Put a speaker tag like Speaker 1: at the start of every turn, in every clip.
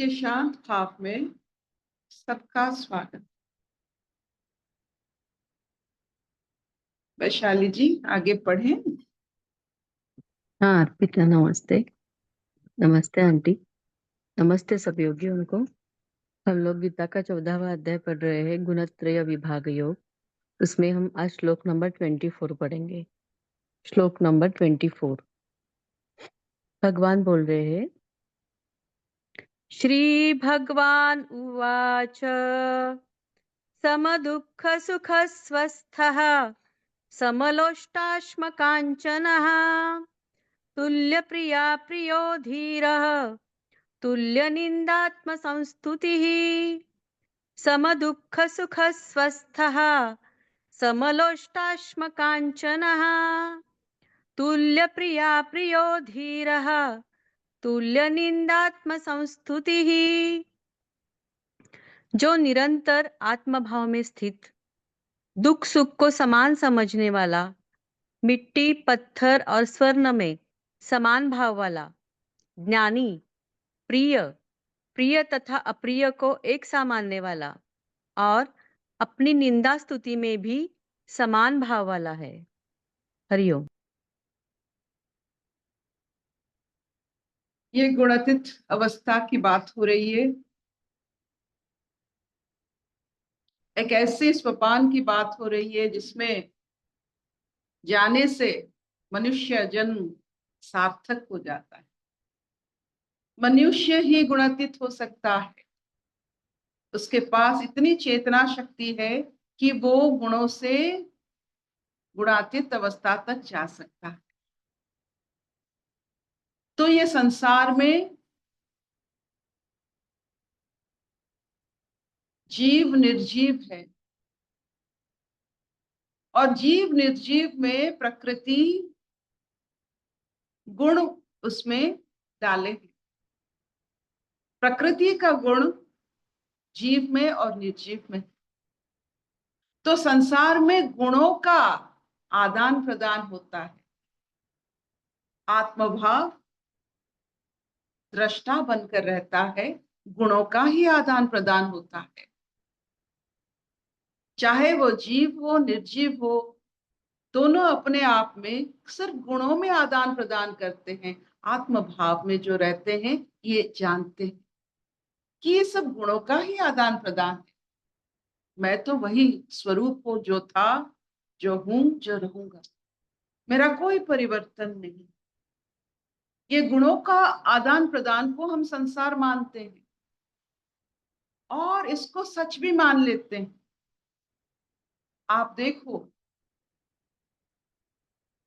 Speaker 1: के शांत भाव में सबका स्वागत। वैशाली जी आगे पढ़ें।
Speaker 2: हाँ अर्पिता, नमस्ते। नमस्ते आंटी। नमस्ते सब योगियों को। हम लोग गीता का 14वां अध्याय पढ़ रहे हैं, गुणत्रय विभाग योग। उसमें हम आज श्लोक नंबर 24 पढ़ेंगे। श्लोक नंबर 24। भगवान बोल रहे हैं, श्री भगवान उवाच समदुःख सुख स्वस्थः समलोष्टाश्मकाञ्चनः तुल्यप्रिया प्रियो धीरः तुल्यनिन्दात्मसंस्तुतिः समदुःख सुख स्वस्थः समलोष्टाश्मकाञ्चनः तुल्यप्रिया प्रियो धीरः तुल्यनिन्दात्मसंस्तुतिः। जो निरंतर आत्मभाव में स्थित, दुख सुख को समान समझने वाला, मिट्टी पत्थर और स्वर्ण में समान भाव वाला, ज्ञानी, प्रिय प्रिय तथा अप्रिय को एक सा मानने वाला और अपनी निंदा स्तुति में भी समान भाव वाला है। हरिओम।
Speaker 1: ये गुणातीत अवस्था की बात हो रही है। एक ऐसे स्वपान की बात हो रही है जिसमें जाने से मनुष्य जन्म सार्थक हो जाता है। मनुष्य ही गुणातीत हो सकता है। उसके पास इतनी चेतना शक्ति है कि वो गुणों से गुणातीत अवस्था तक जा सकता है। तो ये संसार में जीव निर्जीव है और जीव निर्जीव में प्रकृति गुण उसमें डाले हैं। प्रकृति का गुण जीव में और निर्जीव में। तो संसार में गुणों का आदान प्रदान होता है। आत्मभाव दृष्टा बनकर रहता है, गुणों का ही आदान प्रदान होता है। चाहे वो जीव हो निर्जीव हो, दोनों अपने आप में सिर्फ गुणों में आदान प्रदान करते हैं। आत्मभाव में जो रहते हैं ये जानते हैं कि ये सब गुणों का ही आदान प्रदान है। मैं तो वही स्वरूप हूं, जो था, जो हूं, जो रहूंगा। मेरा कोई परिवर्तन नहीं। ये गुणों का आदान प्रदान को हम संसार मानते हैं और इसको सच भी मान लेते हैं। आप देखो,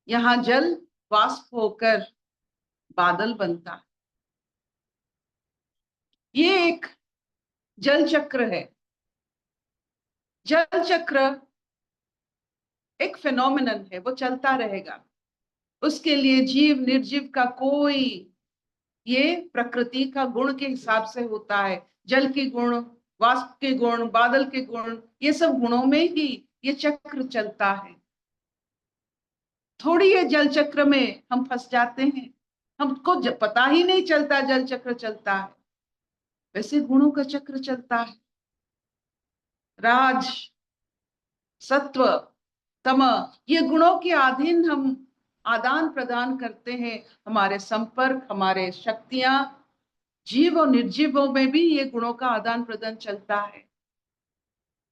Speaker 1: यहाँ जल वाष्प होकर बादल बनता है। ये एक जल चक्र है। जल चक्र एक फिनोमिनन है, वो चलता रहेगा। उसके लिए जीव निर्जीव का कोई, ये प्रकृति का गुण के हिसाब से होता है। जल के गुण, वाष्प के गुण, बादल के गुण, ये सब गुणों में ही ये चक्र चलता है। थोड़ी ये जल चक्र में हम फंस जाते हैं, हमको पता ही नहीं चलता जल चक्र चलता है। वैसे गुणों का चक्र चलता है। राज, सत्व, तम, ये गुणों के अधीन हम आदान प्रदान करते हैं। हमारे संपर्क, हमारे शक्तियां, जीव और निर्जीवों में भी ये गुणों का आदान प्रदान चलता है।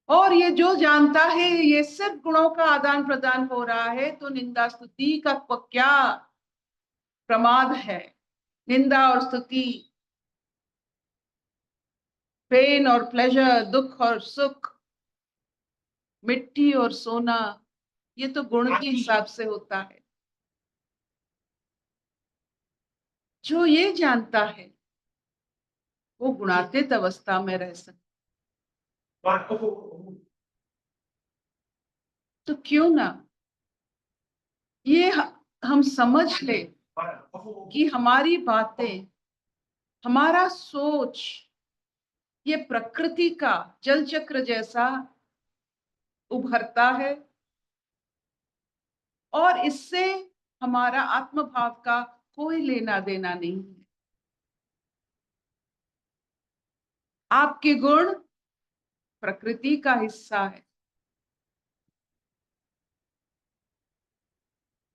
Speaker 1: और ये जो जानता है ये सिर्फ गुणों का आदान प्रदान हो रहा है, तो निंदा स्तुति का क्या प्रमाद है। निंदा और स्तुति, पेन और प्लेजर, दुख और सुख, मिट्टी और सोना, ये तो गुण के हिसाब से होता है। जो ये जानता है वो गुणातीत अवस्था में रह सकता। तो क्यों ना ये हम समझ ले कि हमारी बातें, हमारा सोच, ये प्रकृति का जल चक्र जैसा उभरता है और इससे हमारा आत्मभाव का कोई लेना देना नहीं है। आपके गुण प्रकृति का हिस्सा है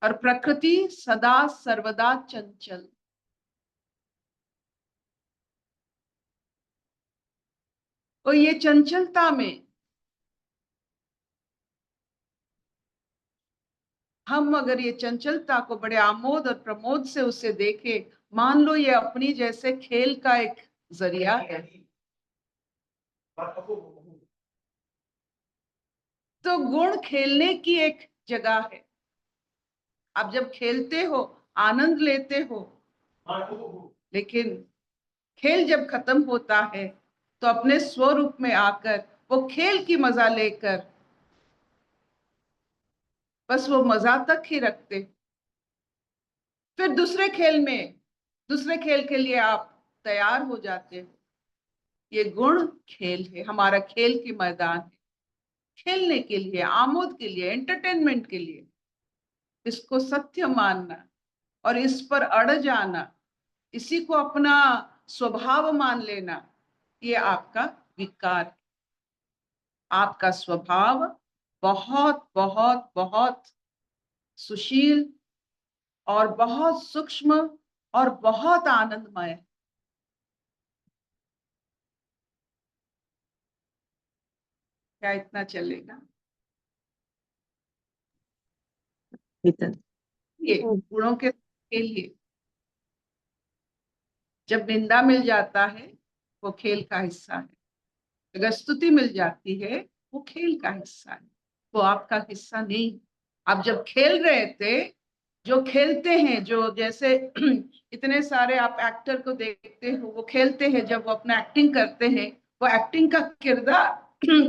Speaker 1: और प्रकृति सदा सर्वदा चंचल। और ये चंचलता में हम अगर ये चंचलता को बड़े आमोद और प्रमोद से उसे देखें, मान लो ये अपनी जैसे खेल का एक जरिया है, तो गुण खेलने की एक जगह है। आप जब खेलते हो आनंद लेते हो, लेकिन खेल जब खत्म होता है तो अपने स्वरूप में आकर वो खेल की मजा लेकर बस वो मजा तक ही रखते। फिर दूसरे खेल के लिए आप तैयार हो जाते हो। ये गुण खेल है, हमारा खेल की मैदान है, खेलने के लिए, आमोद के लिए, एंटरटेनमेंट के लिए। इसको सत्य मानना और इस पर अड़ जाना, इसी को अपना स्वभाव मान लेना, ये आपका विकार है। आपका स्वभाव बहुत बहुत बहुत सुशील और बहुत सूक्ष्म और बहुत आनंदमय है। क्या इतना चलेगा? ये गुणों के लिए जब निंदा मिल जाता है वो खेल का हिस्सा है, अगर स्तुति मिल जाती है वो खेल का हिस्सा है, वो आपका हिस्सा नहीं। आप जब खेल रहे थे, जो खेलते हैं, जो जैसे इतने सारे आप एक्टर को देखते हो, वो खेलते हैं, जब वो अपना एक्टिंग करते हैं, वो एक्टिंग का किरदार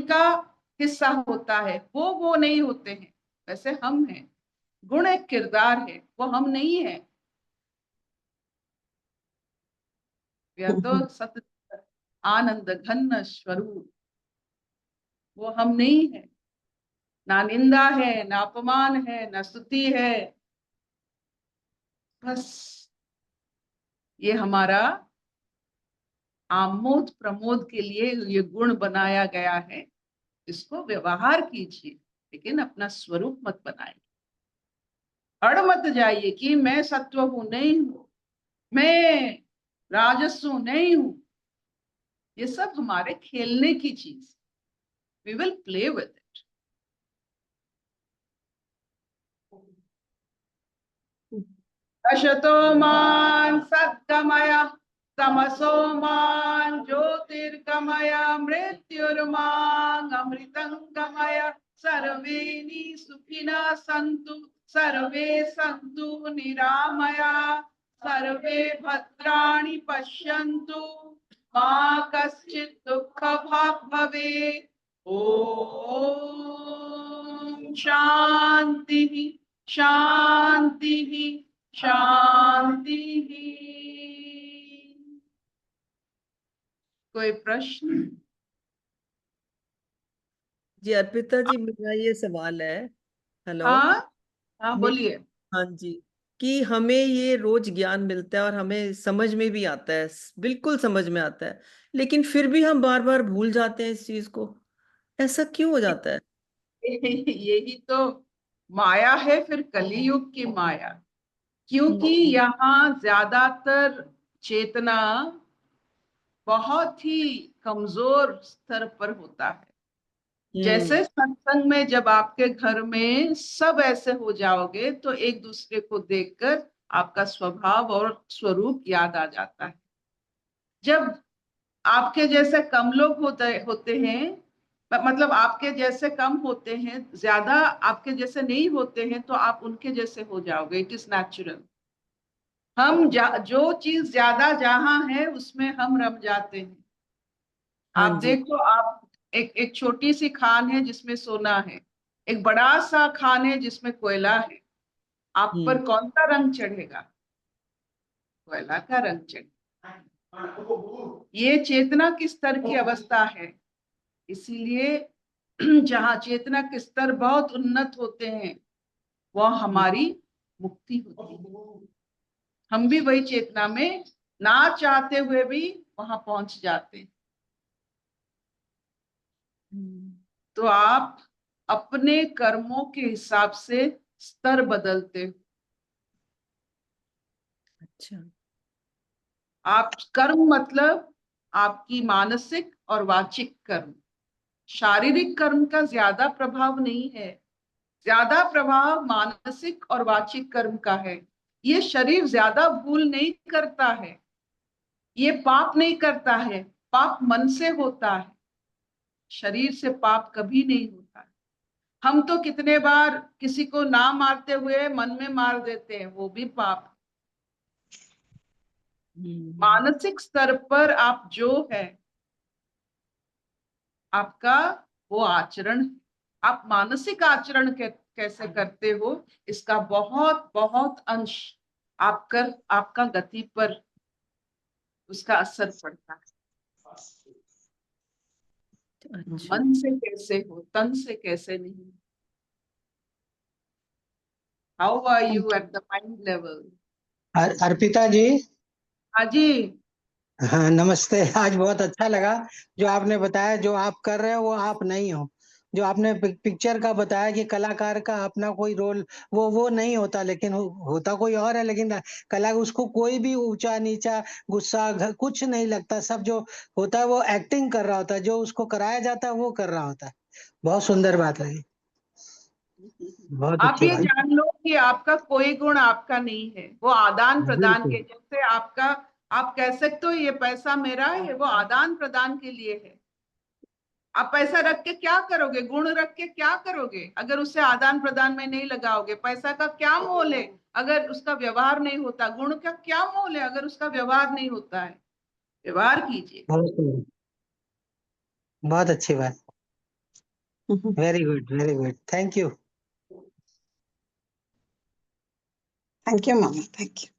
Speaker 1: का हिस्सा होता है, वो नहीं होते हैं। वैसे हम हैं, गुण एक किरदार है, वो हम नहीं है। या तो सत आनंद घन स्वरूप, वो हम नहीं है। ना निंदा है, ना अपमान है, ना स्तुति है, बस ये हमारा आमोद प्रमोद के लिए ये गुण बनाया गया है। इसको व्यवहार कीजिए, लेकिन अपना स्वरूप मत बनाइए। अड़ मत जाइए कि मैं सत्व हूं, नहीं हूं, मैं राजस्व नहीं हूं। ये सब हमारे खेलने की चीज, we will play with it. अशतो मान सद्गमय, तमसो मान ज्योतिर्गमय, मृत्युर्मां अमृतंगमय। सर्वे सुखिनः सन्तु, सर्वे सन्तु निरामया, सर्वे भद्राणि पश्यन्तु, मा कश्चित् दुःखभाग् भवेत्। ओम शांति शांति शांति। कोई प्रश्न?
Speaker 3: जी अर्पिता जी, मेरा ये सवाल है। हेलो।
Speaker 1: हाँ हाँ,
Speaker 3: मे-
Speaker 1: बोलिए।
Speaker 3: हाँ जी। कि हमें ये रोज ज्ञान मिलता है और हमें समझ में भी आता है, बिल्कुल समझ में आता है, लेकिन फिर भी हम बार बार भूल जाते हैं इस चीज को। ऐसा क्यों हो जाता है?
Speaker 1: यही तो माया है, फिर कलियुग की माया। क्योंकि
Speaker 3: हम्म।
Speaker 1: यहाँ ज्यादातर चेतना बहुत ही कमजोर स्तर पर होता है।
Speaker 3: हम्म।
Speaker 1: जैसे सत्संग में जब आपके घर में सब ऐसे हो जाओगे तो एक दूसरे को देखकर आपका स्वभाव और स्वरूप याद आ जाता है। जब आपके जैसे कम लोग होते होते हैं, मतलब आपके जैसे कम होते हैं, ज्यादा आपके जैसे नहीं होते हैं, तो आप उनके जैसे हो जाओगे। It is natural. जो चीज ज्यादा जहां है उसमें हम रम जाते हैं।
Speaker 3: हाँ
Speaker 1: आप
Speaker 3: जी।
Speaker 1: देखो, आप एक छोटी सी खान है जिसमें सोना है, एक बड़ा सा खान है जिसमें कोयला है। आप
Speaker 3: हम्म।
Speaker 1: पर कौन सा रंग चढ़ेगा? कोयला का रंग चढ़ेगा। ये चेतना किस स्तर की अवस्था है। इसीलिए जहाँ चेतना के स्तर बहुत उन्नत होते हैं, वह हमारी मुक्ति होती है। हम भी वही चेतना में ना चाहते हुए भी वहां पहुंच जाते हैं। तो आप अपने कर्मों के हिसाब से स्तर बदलते हो।
Speaker 3: अच्छा।
Speaker 1: आप कर्म मतलब आपकी मानसिक और वाचिक कर्म, शारीरिक कर्म का ज्यादा प्रभाव नहीं है, ज्यादा प्रभाव मानसिक और वाचिक कर्म का है। ये शरीर ज्यादा भूल नहीं करता है, ये पाप नहीं करता है, पाप मन से होता है, शरीर से पाप कभी नहीं होता है। हम तो कितने बार किसी को ना मारते हुए मन में मार देते हैं, वो भी पाप। मानसिक स्तर पर आप जो है आपका वो आचरण, आप मानसिक आचरण कैसे करते हो, इसका बहुत बहुत अंश आपका गति पर उसका असर पड़ता है।
Speaker 3: अच्छा।
Speaker 1: मन से कैसे हो, तन से कैसे नहीं। How are you at the mind level?
Speaker 4: Arpita ji,
Speaker 1: हाँ जी।
Speaker 4: हाँ नमस्ते। आज बहुत अच्छा लगा जो आपने बताया, जो आप कर रहे हो वो आप नहीं हो। जो आपने पिक्चर का बताया कि कलाकार का अपना कोई रोल वो नहीं होता, लेकिन होता कोई और है, लेकिन कला उसको कोई भी ऊंचा नीचा गुस्सा कुछ नहीं लगता। सब जो होता है वो एक्टिंग कर रहा होता है, जो उसको कराया जाता है वो कर रहा होता है। बहुत सुंदर बात लगी, बहुत
Speaker 1: आप
Speaker 4: अच्छी
Speaker 1: ये
Speaker 4: बात।
Speaker 1: जान लो कि आपका कोई गुण आपका नहीं है, वो आदान प्रदान
Speaker 4: बिल्कुल
Speaker 1: के, जैसे आपका, आप कह सकते हो ये पैसा मेरा है, वो आदान प्रदान के लिए है। आप पैसा रख के क्या करोगे, गुण रख के क्या करोगे अगर उसे आदान प्रदान में नहीं लगाओगे? पैसा का क्या मोल है अगर उसका व्यवहार नहीं होता? गुण का क्या मोल है अगर उसका व्यवहार नहीं होता है? व्यवहार कीजिए।
Speaker 4: बहुत सुंदर, बहुत अच्छी बात। Very good, very good, thank you.
Speaker 5: Thank you, Mama. Thank you.